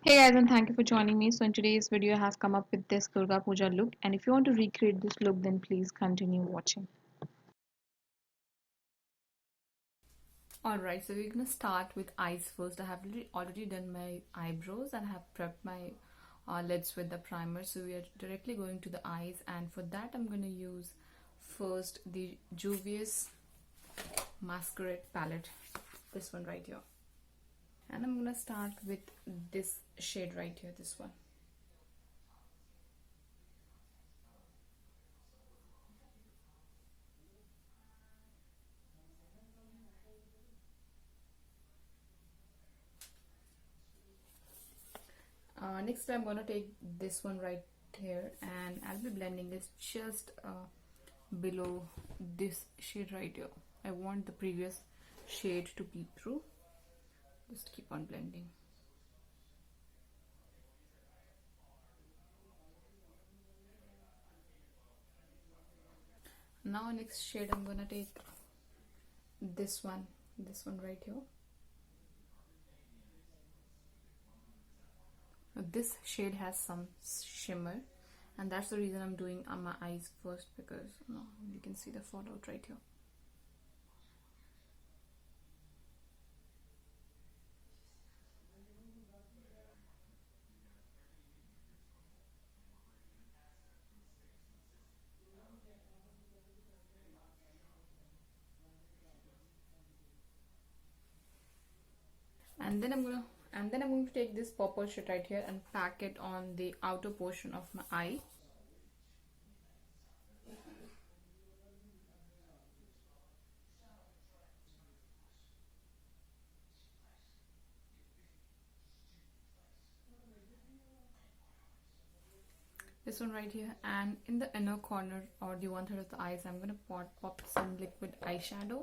Hey guys, and thank you for joining me. So in today's video I have come up with this Durga Puja look, and if you want to recreate this look then please continue watching. Alright, so we're gonna start with eyes first. I have already done my eyebrows and have prepped my lids with the primer. So we are directly going to the eyes, and for that I'm gonna use first the Juvias Masquerade palette, this one right here. And I'm gonna start with this shade right here, this one. Next I'm gonna take this one right here, and I'll be blending it just below this shade right here. I want the previous shade to peek through. Just keep on blending. Now next shade I'm gonna take this one right here. This shade has some shimmer, and that's the reason I'm doing on my eyes first, because you can see the fallout right here. And then I'm going to take this purple shade right here and pack it on the outer portion of my eye. This one right here, and in the inner corner or the one third of the eyes I'm gonna pop some liquid eyeshadow.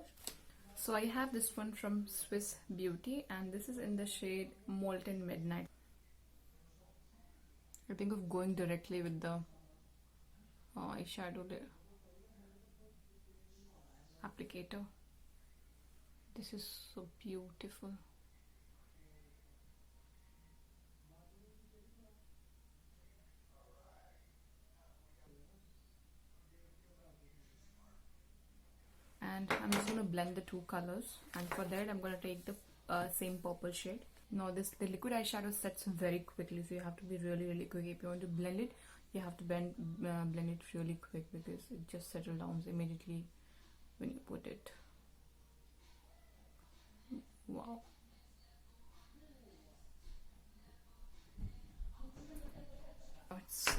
So I have this one from Swiss Beauty, and this is in the shade Molten Midnight. I think of going directly with the eyeshadow there, applicator. This is so beautiful. And I'm just going to blend the two colors, and for that I'm going to take the same purple shade. Now the liquid eyeshadow sets very quickly, so you have to be really quick. If you want to blend it, you have to blend it really quick, because it just settles down immediately when you put it. Wow.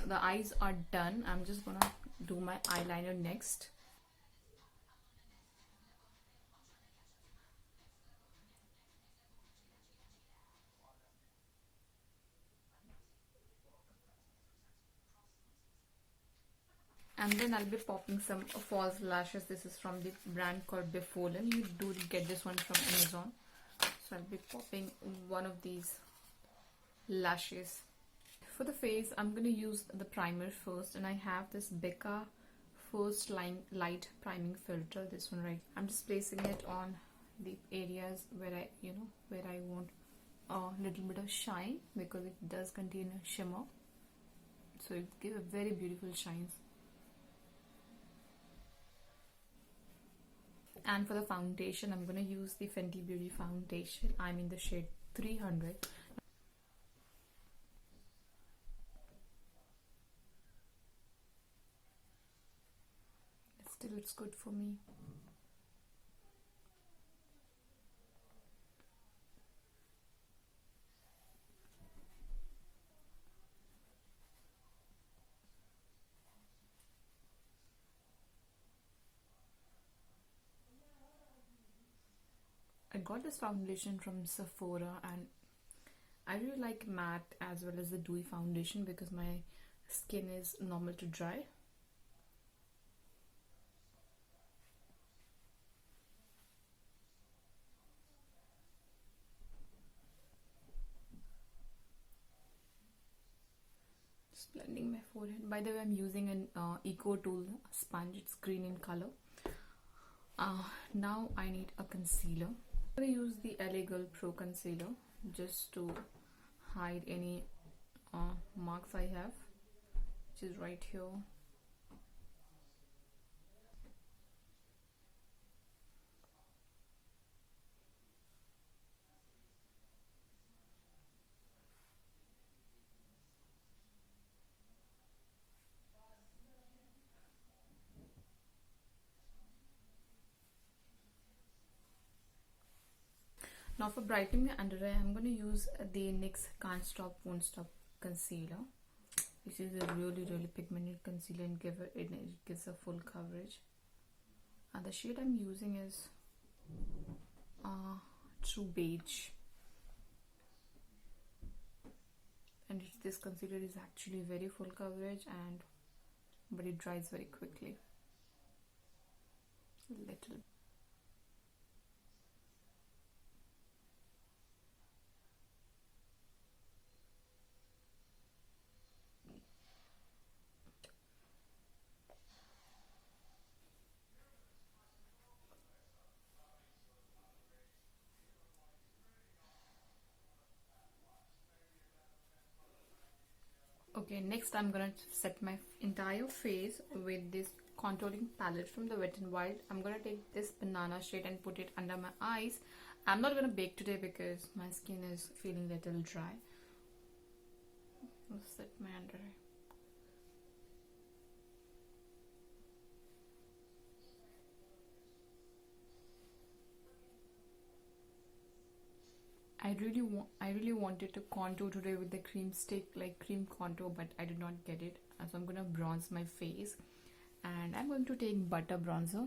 The eyes are done. I'm just gonna do my eyeliner next. And then I'll be popping some false lashes. This is from the brand called Bepholan. You do get this one from Amazon. So I'll be popping one of these lashes. For the face, I'm going to use the primer first, and I have this Becca First Line Light Priming Filter, this one right. I'm just placing it on the areas where I want a little bit of shine, because it does contain a shimmer, so it gives a very beautiful shine. And for the foundation, I'm going to use the Fenty Beauty foundation. I'm in the shade 300. It still looks good for me. I got this foundation from Sephora, and I really like matte as well as the dewy foundation, because my skin is normal to dry. Just blending my forehead. By the way, I'm using an Eco Tool sponge. It's green in color. Now I need a concealer. I'm going to use the L.A.Girl Pro Concealer just to hide any marks I have, which is right here. Now for brightening my under eye, I'm going to use the NYX Can't Stop Won't Stop concealer. This is a really pigmented concealer and it gives a full coverage. And the shade I'm using is True Beige. And this concealer is actually very full coverage, but it dries very quickly. Little. Okay, next I'm gonna set my entire face with this contouring palette from the Wet n Wild. I'm gonna take this banana shade and put it under my eyes. I'm not gonna bake today because my skin is feeling a little dry. I'll set my under eye. I really wanted to contour today with the cream stick, like cream contour, but I did not get it. So I'm gonna bronze my face, and I'm going to take butter bronzer.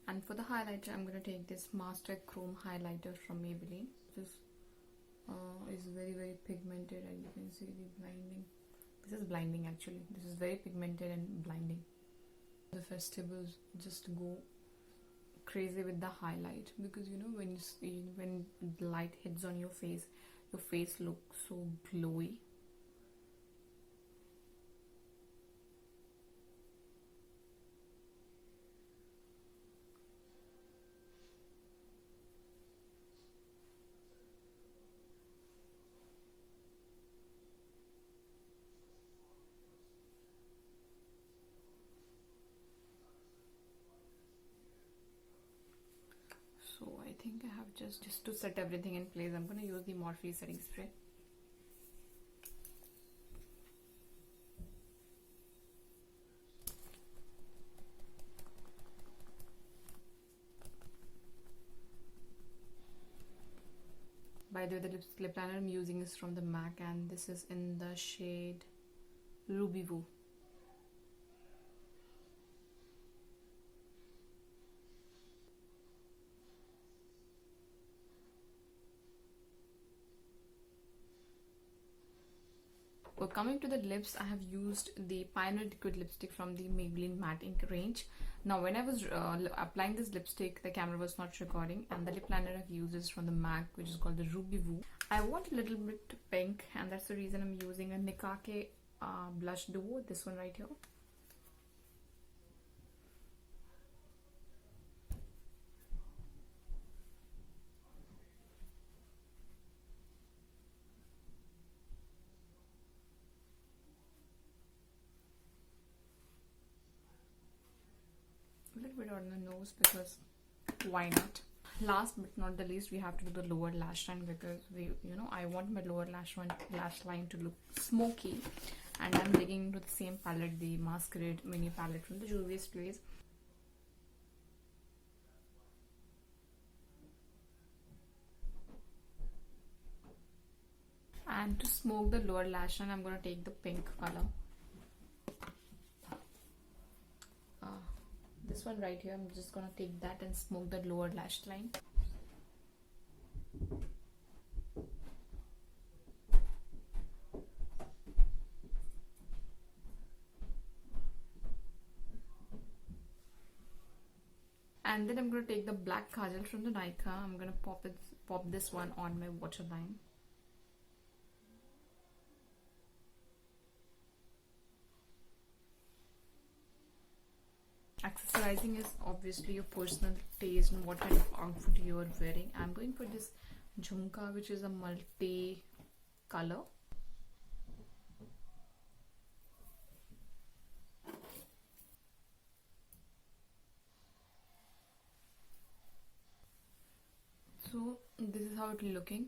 And for the highlighter, I'm going to take this Master Chrome highlighter from Maybelline. This is very pigmented, and you can see the blinding. This is blinding actually. This is very pigmented and blinding. The festivals just go crazy with the highlight, because you know when the light hits on your face looks so glowy. So I think I have just to set everything in place, I'm going to use the Morphe setting spray. By the way, the lip liner I'm using is from the MAC, and this is in the shade Ruby Woo. Well, coming to the lips, I have used the Pioneer Liquid Lipstick from the Maybelline Matte Ink range. Now, when I was applying this lipstick, the camera was not recording, and the lip liner I've used is from the MAC, which is called the Ruby Woo. I want a little bit pink, and that's the reason I'm using a Nicka K Blush Duo, this one right here. A little bit on the nose, because why not? Last but not the least, we have to do the lower lash line, because I want my lower lash line to look smoky, and I'm digging into the same palette, the Masquerade mini palette from the Juvias place. And to smoke the lower lash line, I'm gonna take the pink color. This one right here, I'm just gonna take that and smoke the lower lash line. And then I'm going to take the black Kajal from the Nykaa. I'm going to pop this one on my waterline. Accessorizing is obviously your personal taste and what kind of outfit you are wearing. I'm going for this jhumka, which is a multi color. So this is how it is looking.